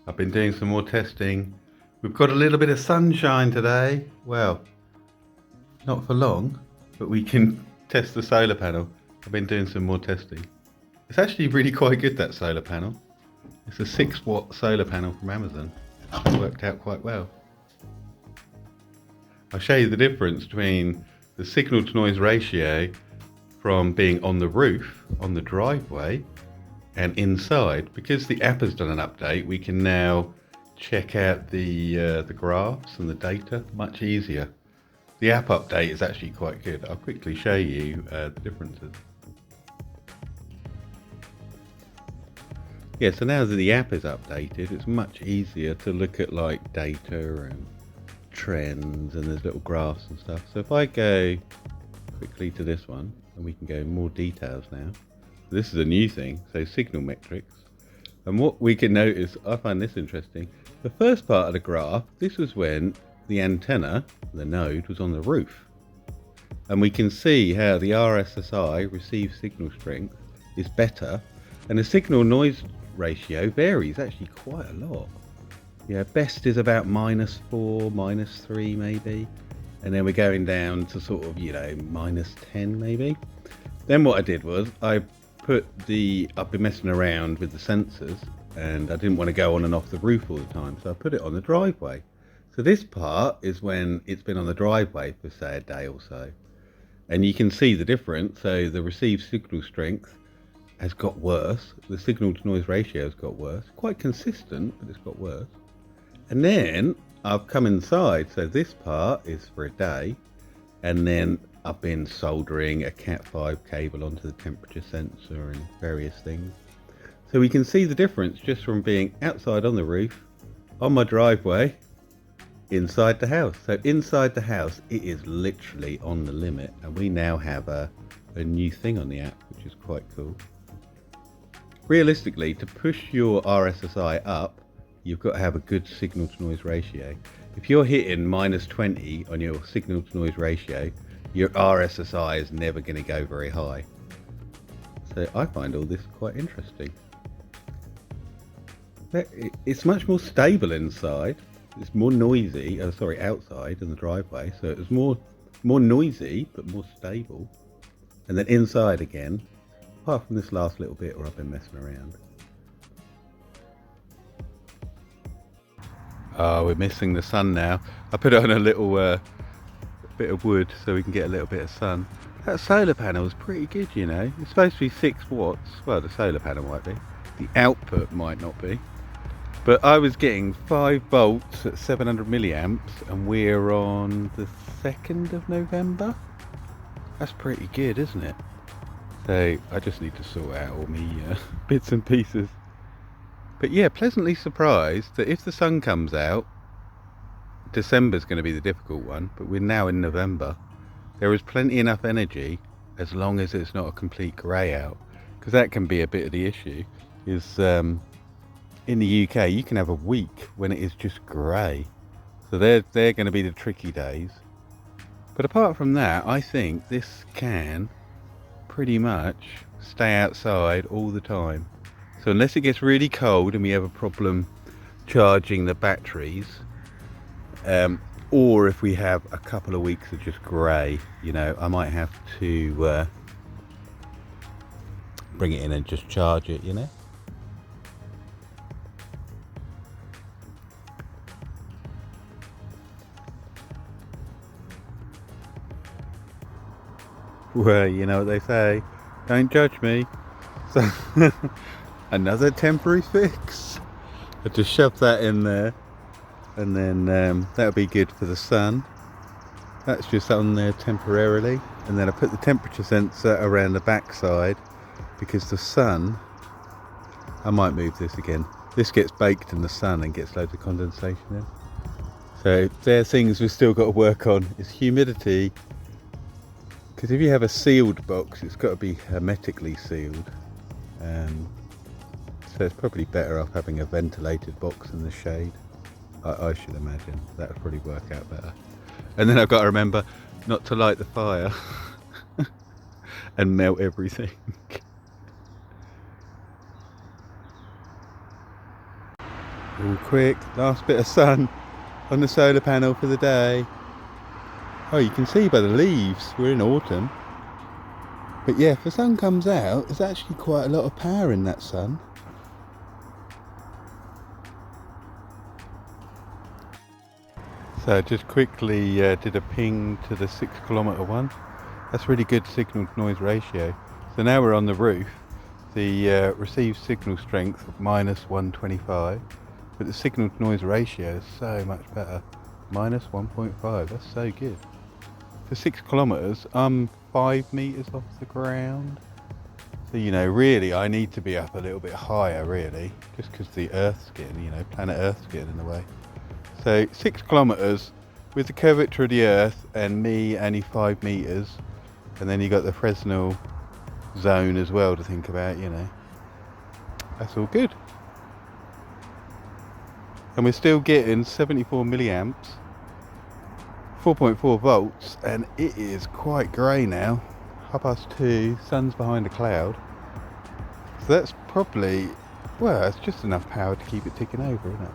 I've been doing some more testing. We've got a little bit of sunshine today. Well, not for long, but we can test the solar panel. I've been doing some more testing. It's actually really quite good, that solar panel. It's a 6-watt solar panel from Amazon. It worked out quite well. I'll show you the difference between the signal to noise ratio from being on the roof, on the driveway, and inside. Because the app has done an update, we can now check out the graphs and the data much easier. The app update is actually quite good. I'll quickly show you the differences. Yeah, so now that the app is updated, it's much easier to look at like data and trends, and there's little graphs and stuff. So if I go quickly to this one, and we can go in more details now. This is a new thing, so signal metrics. And what we can notice, I find this interesting. The first part of the graph, this was when the antenna, the node, was on the roof. And we can see how the RSSI, received signal strength, is better. And the signal noise ratio varies actually quite a lot. Yeah, best is about -4, -3 maybe. And then we're going down to sort of, -10 maybe. Then what I did was I've been messing around with the sensors, and I didn't want to go on and off the roof all the time, so I put it on the driveway. So this part is when it's been on the driveway for say a day or so. And you can see the difference. So the received signal strength has got worse. The signal to noise ratio has got worse. Quite consistent, but it's got worse. And then I've come inside, so this part is for a day, and then I've been soldering a Cat5 cable onto the temperature sensor and various things. So we can see the difference just from being outside on the roof, on my driveway, inside the house. So inside the house, it is literally on the limit, and we now have a new thing on the app, which is quite cool. Realistically, to push your RSSI up, you've got to have a good signal to noise ratio. If you're hitting -20 on your signal to noise ratio, your RSSI is never going to go very high. So I find all this quite interesting. It's much more stable inside. It's more noisy, outside in the driveway. So it's more noisy, but more stable. And then inside again, apart from this last little bit where I've been messing around. Oh, we're missing the sun now. I put on a little bit of wood so we can get a little bit of sun. That solar panel is pretty good, you know. It's supposed to be 6 watts. Well, the solar panel might be. The output might not be. But I was getting 5 volts at 700 milliamps, and we're on the 2nd of November. That's pretty good, isn't it? So I just need to sort out all my bits and pieces. But yeah, pleasantly surprised that if the sun comes out, December's going to be the difficult one, but we're now in November. There is plenty enough energy as long as it's not a complete grey out, because that can be a bit of the issue. Is in the UK you can have a week when it is just grey, so they're going to be the tricky days. But apart from that, I think this can pretty much stay outside all the time. So unless it gets really cold and we have a problem charging the batteries, or if we have a couple of weeks of just grey, I might have to bring it in and just charge it, Well, you know what they say, don't judge me. So another temporary fix. I just shove that in there, and then that'll be good for the sun. That's just on there temporarily, and then I put the temperature sensor around the back side, because the sun, I might move this again, this gets baked in the sun and gets loads of condensation in. So there are things we've still got to work on, is humidity, because if you have a sealed box, it's got to be hermetically sealed. So it's probably better off having a ventilated box in the shade. I should imagine that would probably work out better. And then I've got to remember not to light the fire and melt everything. All quick, last bit of sun on the solar panel for the day. Oh, you can see by the leaves, we're in autumn. But yeah, if the sun comes out, there's actually quite a lot of power in that sun. So I just quickly did a ping to the 6 kilometre one. That's really good signal to noise ratio. So now we're on the roof. The received signal strength of minus 125, but the signal to noise ratio is so much better. Minus 1.5, that's so good. For 6 kilometres, I'm 5 metres off the ground. So, you know, really I need to be up a little bit higher, really, just because the Earth's getting, you know, planet Earth's getting in the way. So 6 kilometres with the curvature of the Earth and me only 5 metres, and then you got the Fresnel zone as well to think about, you know. That's all good. And we're still getting 74 milliamps, 4.4 volts, and it is quite grey now. 2:30, sun's behind a cloud. So that's probably, well, it's just enough power to keep it ticking over, isn't it?